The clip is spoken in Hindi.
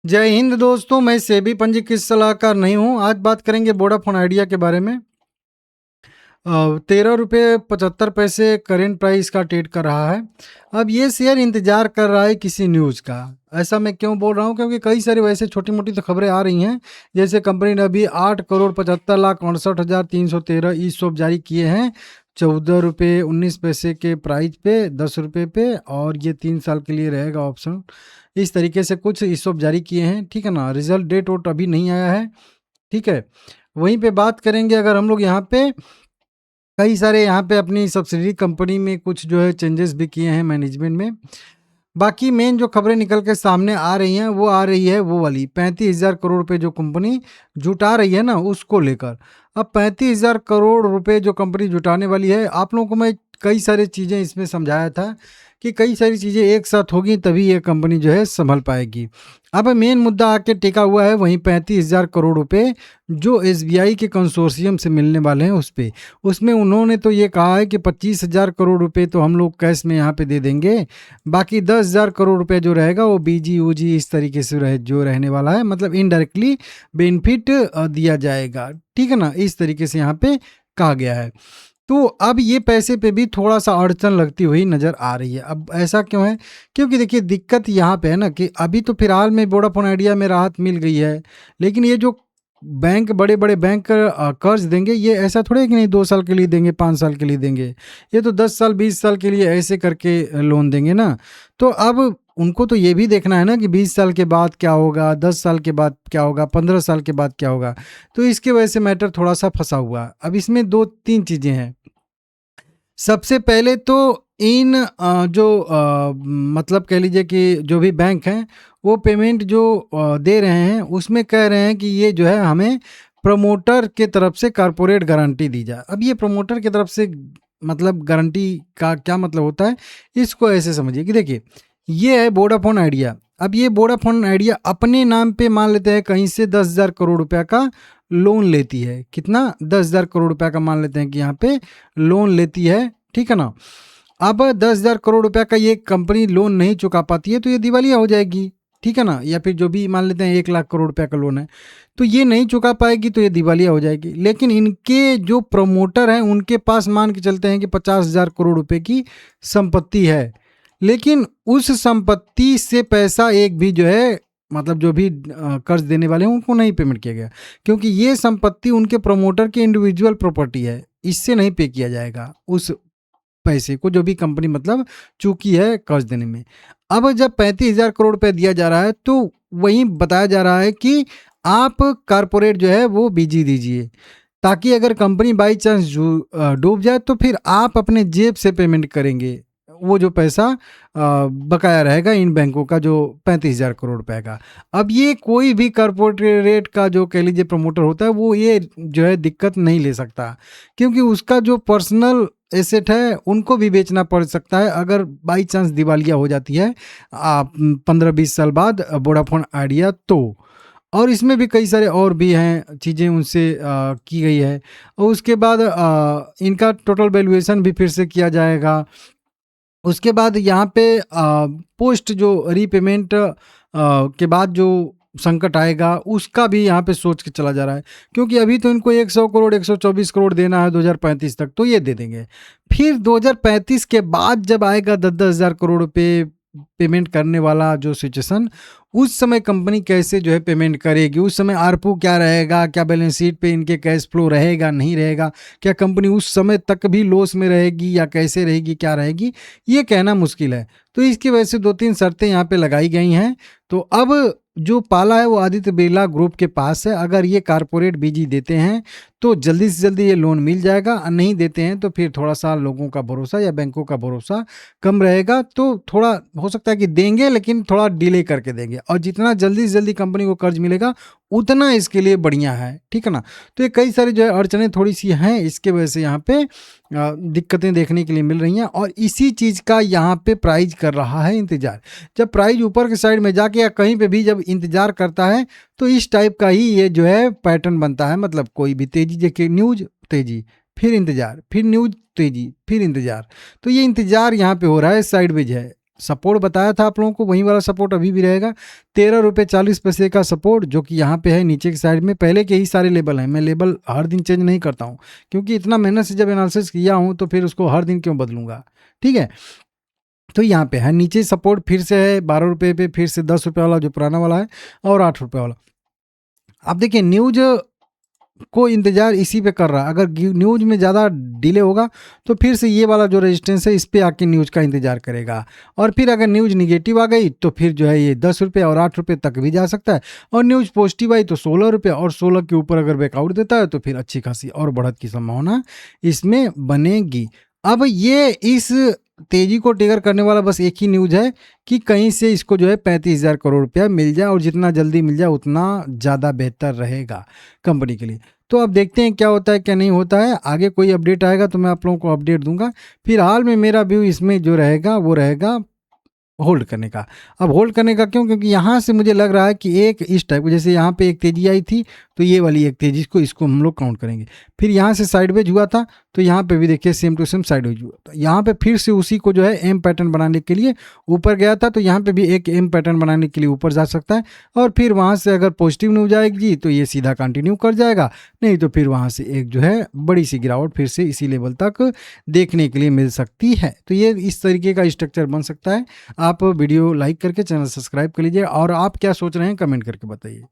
जय हिंद दोस्तों, मैं सेबी पंजीकृत सलाहकार नहीं हूँ। आज बात करेंगे वोडाफोन आइडिया के बारे में। 13 रुपये 75 पैसे करेंट प्राइस का ट्रेड कर रहा है। अब ये शेयर इंतजार कर रहा है किसी न्यूज़ का। ऐसा मैं क्यों बोल रहा हूँ, क्योंकि कई सारी वैसे छोटी मोटी तो खबरें आ रही हैं। जैसे कंपनी ने अभी 8 करोड़ 75 लाख 68 हजार 313 ई स्वैप जारी किए हैं, 14 रुपये 19 पैसे के प्राइस पे, 10 रुपये पे, और ये 3 साल के लिए रहेगा ऑप्शन। इस तरीके से कुछ ई स्वैप जारी किए हैं, ठीक है ना। रिजल्ट डेट वोट अभी नहीं आया है, ठीक है। वहीं पे बात करेंगे अगर हम लोग यहाँ पे, कई सारे यहाँ पे अपनी सब्सिडरी कंपनी में कुछ जो है चेंजेस भी किए हैं मैनेजमेंट में। बाकी मेन जो खबरें निकल के सामने आ रही हैं वो आ रही है वो वाली 35,000 करोड़ रुपए जो कंपनी जुटा रही है ना, उसको लेकर। अब 35,000 करोड़ रुपए जो कंपनी जुटाने वाली है, आप लोगों को मैं कई सारी चीज़ें इसमें समझाया था कि कई सारी चीज़ें एक साथ होगी तभी ये कंपनी जो है संभल पाएगी। अब मेन मुद्दा आके टिका हुआ है वहीं 35,000 करोड़ रुपए जो एसबीआई के कंसोर्शियम से मिलने वाले हैं उस पे। उसमें उन्होंने तो ये कहा है कि 25,000 करोड़ रुपए तो हम लोग कैश में यहाँ पे दे देंगे, बाकी 10,000 करोड़ रुपए जो रहेगा वो बीजी ऊजी इस तरीके से जो रहने वाला है, मतलब इनडायरेक्टली बेनिफिट दिया जाएगा, ठीक है ना। इस तरीके से यहाँ पे कहा गया है। तो अब ये पैसे पे भी थोड़ा सा अड़चन लगती हुई नज़र आ रही है। अब ऐसा क्यों है? क्योंकि देखिए दिक्कत यहाँ पे है ना कि अभी तो फिलहाल में वोडाफोन आइडिया में राहत मिल गई है, लेकिन ये जो बैंक, बड़े बड़े बैंक कर्ज देंगे, ये ऐसा थोड़ी है कि नहीं 2 साल के लिए देंगे, 5 साल के लिए देंगे। ये तो 10 साल 20 साल के लिए ऐसे करके लोन देंगे ना। तो अब उनको तो ये भी देखना है ना कि 20 साल के बाद क्या होगा, 10 साल के बाद क्या होगा, 15 साल के बाद क्या होगा। तो इसके वजह से मैटर थोड़ा सा फंसा हुआ है। अब इसमें 2-3 चीज़ें हैं। सबसे पहले तो इन मतलब कह लीजिए कि जो भी बैंक हैं वो पेमेंट जो दे रहे हैं उसमें कह रहे हैं कि ये जो है हमें प्रमोटर के तरफ से कारपोरेट गारंटी दी जाए। अब ये प्रमोटर की तरफ से मतलब गारंटी का क्या मतलब होता है, इसको ऐसे समझिए कि देखिए ये है वोडाफोन आइडिया। अब ये वोडाफोन आइडिया अपने नाम पे मान लेते हैं कहीं से 10,000 करोड़ रुपया का लोन लेती है। कितना? 10,000 करोड़ रुपया का मान लेते हैं कि यहाँ पे लोन लेती है, ठीक है ना। अब 10,000 करोड़ रुपया का ये कंपनी लोन नहीं चुका पाती है तो ये दिवालिया हो जाएगी, ठीक है ना। या फिर जो भी मान लेते हैं 1 लाख करोड़ रुपया का लोन है तो ये नहीं चुका पाएगी तो ये दिवालिया हो जाएगी। लेकिन इनके जो प्रमोटर हैं उनके पास मान के चलते हैं कि 50,000 करोड़ रुपए की संपत्ति है, लेकिन उस संपत्ति से पैसा एक भी जो है, मतलब जो भी कर्ज देने वाले हैं उनको नहीं पेमेंट किया गया, क्योंकि ये संपत्ति उनके प्रमोटर की इंडिविजुअल प्रॉपर्टी है। इससे नहीं पे किया जाएगा उस पैसे को जो भी कंपनी मतलब चूकी है कर्ज देने में। अब जब 35,000 करोड़ रुपए दिया जा रहा है तो वहीं बताया जा रहा है कि आप कारपोरेट जो है वो बीजी दीजिए, ताकि अगर कंपनी बाई चांस डूब जाए तो फिर आप अपने जेब से पेमेंट करेंगे वो जो पैसा बकाया रहेगा इन बैंकों का, जो 35,000 करोड़ रुपए का। अब ये कोई भी कारपोरेट का जो कह लीजिए प्रमोटर होता है वो ये जो है दिक्कत नहीं ले सकता, क्योंकि उसका जो पर्सनल एसेट है उनको भी बेचना पड़ सकता है अगर बाई चांस दिवालिया हो जाती है 15-20 साल बाद वोडाफोन आइडिया तो। और इसमें भी कई सारे और भी हैं चीज़ें उनसे की गई है। और उसके बाद इनका टोटल वैल्यूएशन भी फिर से किया जाएगा। उसके बाद यहाँ पे पोस्ट जो रीपेमेंट के बाद जो संकट आएगा उसका भी यहाँ पे सोच के चला जा रहा है, क्योंकि अभी तो इनको 100 करोड़ 124 करोड़ देना है 2035 तक, तो ये दे देंगे। फिर 2035 के बाद जब आएगा 10-10 हज़ार करोड़ रुपए पेमेंट करने वाला जो सिचुएशन, उस समय कंपनी कैसे जो है पेमेंट करेगी, उस समय आरपू क्या रहेगा, क्या बैलेंस शीट पे इनके कैश फ्लो रहेगा नहीं रहेगा, क्या कंपनी उस समय तक भी लॉस में रहेगी या कैसे रहेगी, क्या रहेगी, ये कहना मुश्किल है। तो इसकी वजह से 2-3 शर्तें यहाँ पे लगाई गई हैं। तो अब जो पाला है वो आदित्य बिरला ग्रुप के पास है। अगर ये कारपोरेट बीजी देते हैं तो जल्दी से जल्दी ये लोन मिल जाएगा, और नहीं देते हैं तो फिर थोड़ा सा लोगों का भरोसा या बैंकों का भरोसा कम रहेगा। तो थोड़ा हो सकता है कि देंगे लेकिन थोड़ा डिले करके देंगे, और जितना जल्दी से जल्दी कंपनी को कर्ज मिलेगा उतना इसके लिए बढ़िया है, ठीक है ना। तो ये कई सारी जो है अड़चनें थोड़ी सी हैं, इसके वजह से यहाँ पे दिक्कतें देखने के लिए मिल रही हैं, और इसी चीज़ का यहाँ पे प्राइस कर रहा है इंतजार। जब प्राइस ऊपर के साइड में जाके या कहीं पे भी जब इंतजार करता है तो इस टाइप का ही ये जो है पैटर्न बनता है। मतलब कोई भी तेजी, देखिए न्यूज तेजी, फिर इंतजार, फिर न्यूज तेजी, फिर इंतजार। तो ये इंतजार यहाँ पे हो रहा है, साइडवेज है। सपोर्ट बताया था आप लोगों को, वही वाला सपोर्ट अभी भी रहेगा। 13 रुपये 40 पैसे का सपोर्ट जो कि यहाँ पे है नीचे की साइड में। पहले के ही सारे लेवल हैं, मैं लेवल हर दिन चेंज नहीं करता हूँ, क्योंकि इतना मेहनत से जब एनालिसिस किया हूँ तो फिर उसको हर दिन क्यों बदलूंगा, ठीक है। तो यहाँ पे है नीचे सपोर्ट फिर से है 12 रुपये पे, फिर से 10 रुपये वाला जो पुराना वाला है, और 8 रुपये वाला। अब देखिए न्यूज को इंतजार इसी पे कर रहा है, अगर न्यूज में ज़्यादा डिले होगा तो फिर से ये वाला जो रेजिस्टेंस है इस पे आके न्यूज का इंतजार करेगा, और फिर अगर न्यूज निगेटिव आ गई तो फिर जो है ये 10 रुपये और 8 रुपये तक भी जा सकता है, और न्यूज पॉजिटिव आई तो 16 रुपये, और 16 के ऊपर अगर बैकआउट देता है तो फिर अच्छी खासी और बढ़त की संभावना इसमें बनेगी। अब ये इस तेजी को ट्रिगर करने वाला बस एक ही न्यूज है कि कहीं से इसको जो है 35,000 करोड़ रुपया मिल जाए, और जितना जल्दी मिल जाए उतना ज़्यादा बेहतर रहेगा कंपनी के लिए। तो अब देखते हैं क्या होता है क्या नहीं होता है, आगे कोई अपडेट आएगा तो मैं आप लोगों को अपडेट दूंगा। फिलहाल में मेरा व्यू इसमें जो रहेगा वो रहेगा होल्ड करने का। अब होल्ड करने का क्यों, क्योंकि यहाँ से मुझे लग रहा है कि एक इस टाइप, जैसे यहाँ पे एक तेजी आई थी तो ये वाली एक तेजी इसको हम लोग काउंट करेंगे। फिर यहाँ से साइडवेज हुआ था तो यहाँ पे भी देखिए सेम टू सेम साइडवेज हुआ था। यहाँ पे फिर से उसी को जो है एम पैटर्न बनाने के लिए ऊपर गया था, तो यहाँ पे भी एक एम पैटर्न बनाने के लिए ऊपर जा सकता है, और फिर वहाँ से अगर पॉजिटिव न्यूज आएगी तो ये सीधा कंटिन्यू कर जाएगा, नहीं तो फिर वहाँ से एक जो है बड़ी सी गिरावट फिर से इसी लेवल तक देखने के लिए मिल सकती है। तो ये इस तरीके का स्ट्रक्चर बन सकता है। आप वीडियो लाइक करके चैनल सब्सक्राइब कर लीजिए, और आप क्या सोच रहे हैं कमेंट करके बताइए।